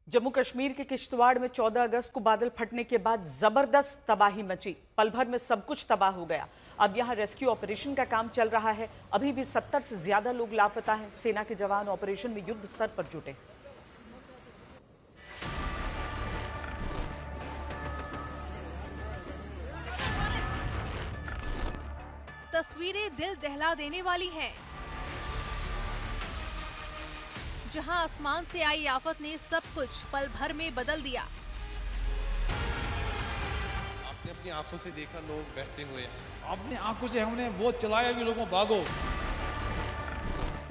जम्मू कश्मीर के किश्तवाड़ में 14 अगस्त को बादल फटने के बाद जबरदस्त तबाही मची। पल भर में सब कुछ तबाह हो गया। अब यहां रेस्क्यू ऑपरेशन का काम चल रहा है। अभी भी 70 से ज्यादा लोग लापता हैं। सेना के जवान ऑपरेशन में युद्ध स्तर पर जुटे। तस्वीरें दिल दहला देने वाली हैं, जहां आसमान से आई आफत ने सब कुछ पल भर में बदल दिया। आपने अपनी आंखों से देखा लोग बहते हुए, अपनी आंखों से हमने वो चलाया भी, लोगों भागो।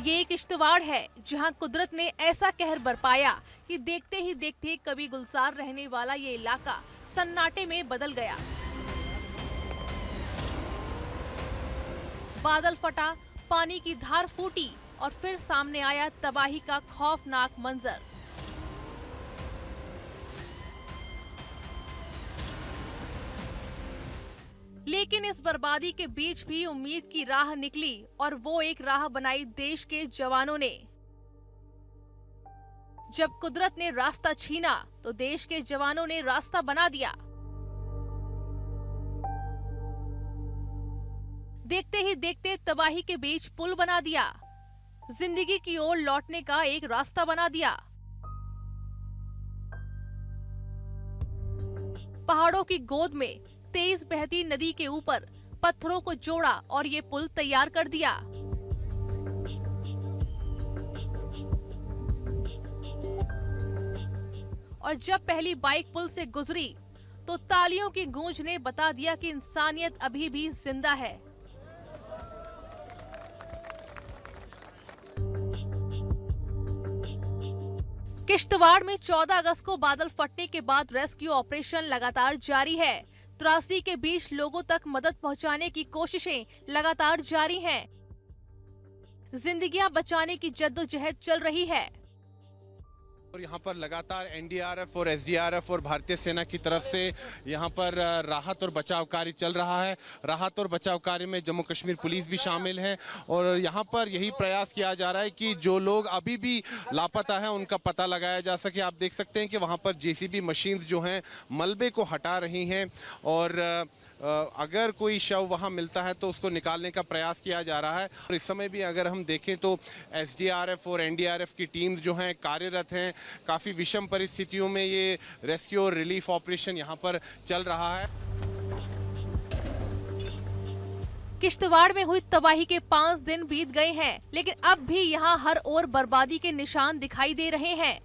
ये किश्तवाड़ है जहां कुदरत ने ऐसा कहर बरपाया कि देखते ही देखते कभी गुलजार रहने वाला ये इलाका सन्नाटे में बदल गया। बादल फटा, पानी की धार फूटी और फिर सामने आया तबाही का खौफनाक मंजर। लेकिन इस बर्बादी के बीच भी उम्मीद की राह निकली और वो एक राह बनाई देश के जवानों ने। जब कुदरत ने रास्ता छीना तो देश के जवानों ने रास्ता बना दिया। देखते ही देखते तबाही के बीच पुल बना दिया, जिंदगी की ओर लौटने का एक रास्ता बना दिया। पहाड़ों की गोद में तेज बहती नदी के ऊपर पत्थरों को जोड़ा और ये पुल तैयार कर दिया। और जब पहली बाइक पुल से गुजरी तो तालियों की गूंज ने बता दिया कि इंसानियत अभी भी जिंदा है। किश्तवाड़ में 14 अगस्त को बादल फटने के बाद रेस्क्यू ऑपरेशन लगातार जारी है। त्रासदी के बीच लोगों तक मदद पहुंचाने की कोशिशें लगातार जारी हैं। जिंदगियां बचाने की जद्दोजहद चल रही है। और यहाँ पर लगातार एनडीआरएफ और एसडीआरएफ और भारतीय सेना की तरफ से यहाँ पर राहत और बचाव कार्य चल रहा है। राहत और बचाव कार्य में जम्मू कश्मीर पुलिस भी शामिल है और यहाँ पर यही प्रयास किया जा रहा है कि जो लोग अभी भी लापता हैं उनका पता लगाया जा सके। आप देख सकते हैं कि वहाँ पर जेसीबी मशीन्स जो हैं मलबे को हटा रही हैं और अगर कोई शव वहां मिलता है तो उसको निकालने का प्रयास किया जा रहा है। और इस समय भी अगर हम देखें तो एसडीआरएफ और एनडीआरएफ की टीम्स जो हैं कार्यरत हैं। काफ़ी विषम परिस्थितियों में ये रेस्क्यू और रिलीफ ऑपरेशन यहां पर चल रहा है। किश्तवाड़ में हुई तबाही के 5 दिन बीत गए हैं, लेकिन अब भी यहाँ हर ओर बर्बादी के निशान दिखाई दे रहे हैं।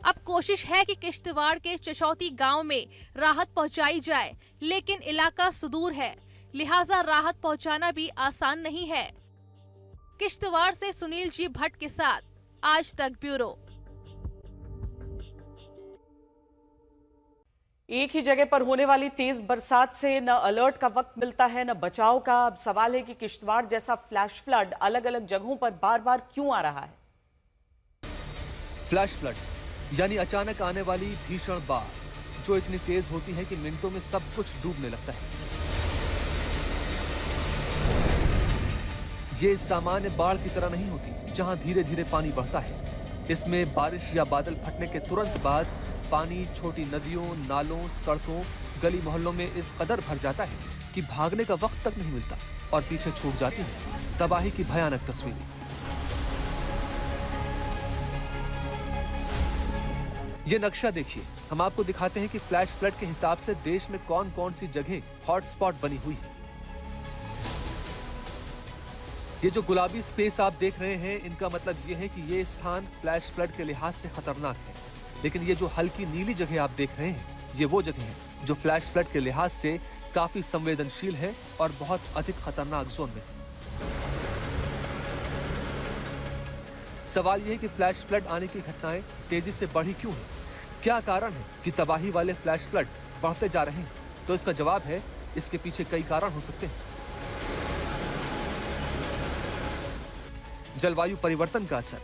अब कोशिश है कि किश्तवाड़ के चशौती गांव में राहत पहुंचाई जाए, लेकिन इलाका सुदूर है, लिहाजा राहत पहुंचाना भी आसान नहीं है। किश्तवाड़ से सुनील जी भट्ट के साथ आज तक ब्यूरो। एक ही जगह पर होने वाली तेज बरसात से न अलर्ट का वक्त मिलता है न बचाव का। अब सवाल है कि किश्तवाड़ जैसा फ्लैश फ्लड अलग अलग जगहों पर बार बार क्यों आ रहा है। फ्लैश फ्लड यानी अचानक आने वाली भीषण बाढ़ जो इतनी तेज होती है कि मिनटों में सब कुछ डूबने लगता है। ये सामान्य बाढ़ की तरह नहीं होती जहां धीरे धीरे पानी बढ़ता है। इसमें बारिश या बादल फटने के तुरंत बाद पानी छोटी नदियों, नालों, सड़कों, गली मोहल्लों में इस कदर भर जाता है कि भागने का वक्त तक नहीं मिलता और पीछे छूट जाती है तबाही की भयानक तस्वीरें। ये नक्शा देखिए, हम आपको दिखाते हैं कि फ्लैश फ्लड के हिसाब से देश में कौन कौन सी जगह हॉटस्पॉट बनी हुई है। ये जो गुलाबी स्पेस आप देख रहे हैं, इनका मतलब ये है कि ये स्थान फ्लैश फ्लड के लिहाज से खतरनाक है। लेकिन ये जो हल्की नीली जगह आप देख रहे हैं, ये वो जगह है जो फ्लैश फ्लड के लिहाज से काफी संवेदनशील है और बहुत अधिक खतरनाक जोन में है। सवाल यह है कि फ्लैश फ्लड आने की घटनाएं तेजी से बढ़ी क्यों है? क्या कारण है कि तबाही वाले फ्लैश फ्लड बढ़ते जा रहे हैं? तो इसका जवाब है, इसके पीछे कई कारण हो सकते हैं। जलवायु परिवर्तन का असर।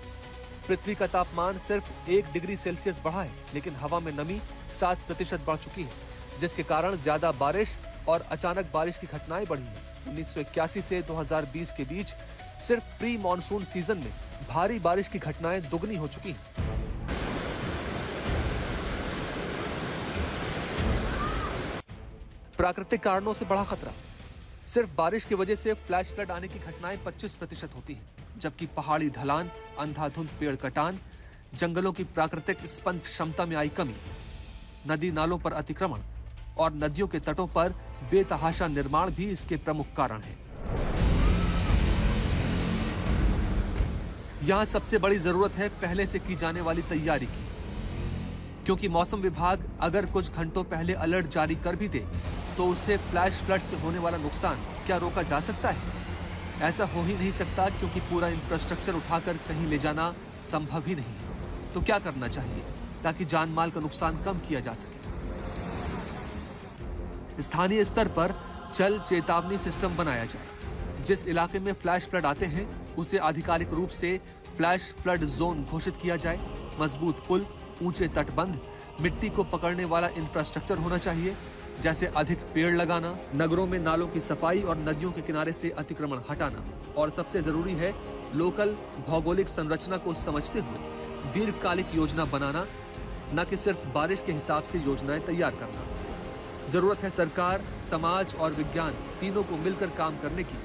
पृथ्वी का तापमान सिर्फ 1 डिग्री सेल्सियस बढ़ा है, लेकिन हवा में नमी 7% बढ़ चुकी है, जिसके कारण ज्यादा बारिश और अचानक बारिश की घटनाएं बढ़ी हैं। 1981 से 2020 के बीच सिर्फ प्री मॉनसून सीजन में भारी बारिश की घटनाएं दुगनी हो चुकी हैं। प्राकृतिक कारणों से बड़ा खतरा। सिर्फ बारिश की वजह से फ्लैश फ्लड आने की घटनाएं 25% होती हैं, जबकि पहाड़ी ढलान, अंधाधुंध पेड़ कटान, जंगलों की प्राकृतिक स्पंद क्षमता में आई कमी, नदी नालों पर अतिक्रमण और नदियों के तटों पर बेतहाशा निर्माण भी इसके प्रमुख कारण हैं। यहां सबसे बड़ी जरूरत है पहले से की जाने वाली तैयारी की, क्योंकि मौसम विभाग अगर कुछ घंटों पहले अलर्ट जारी कर भी दे तो उससे फ्लैश फ्लड से होने वाला नुकसान क्या रोका जा सकता है? ऐसा हो ही नहीं सकता, क्योंकि पूरा इंफ्रास्ट्रक्चर उठाकर कहीं ले जाना संभव ही नहीं। तो क्या करना चाहिए ताकि जान माल का नुकसान कम किया जा सके? स्थानीय स्तर पर जल चेतावनी सिस्टम बनाया जाए। जिस इलाके में फ्लैश फ्लड आते हैं उसे आधिकारिक रूप से फ्लैश फ्लड जोन घोषित किया जाए। मजबूत पुल, ऊंचे तटबंध, मिट्टी को पकड़ने वाला इंफ्रास्ट्रक्चर होना चाहिए, जैसे अधिक पेड़ लगाना, नगरों में नालों की सफाई और नदियों के किनारे से अतिक्रमण हटाना। और सबसे जरूरी है लोकल भौगोलिक संरचना को समझते हुए दीर्घकालिक योजना बनाना, न कि सिर्फ बारिश के हिसाब से योजनाएं तैयार करना। जरूरत है सरकार, समाज और विज्ञान तीनों को मिलकर काम करने की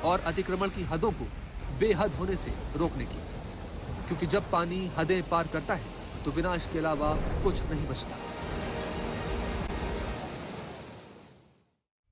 और अतिक्रमण की हदों को बेहद होने से रोकने की, क्योंकि जब पानी हदें पार करता है तो विनाश के अलावा कुछ नहीं बचता।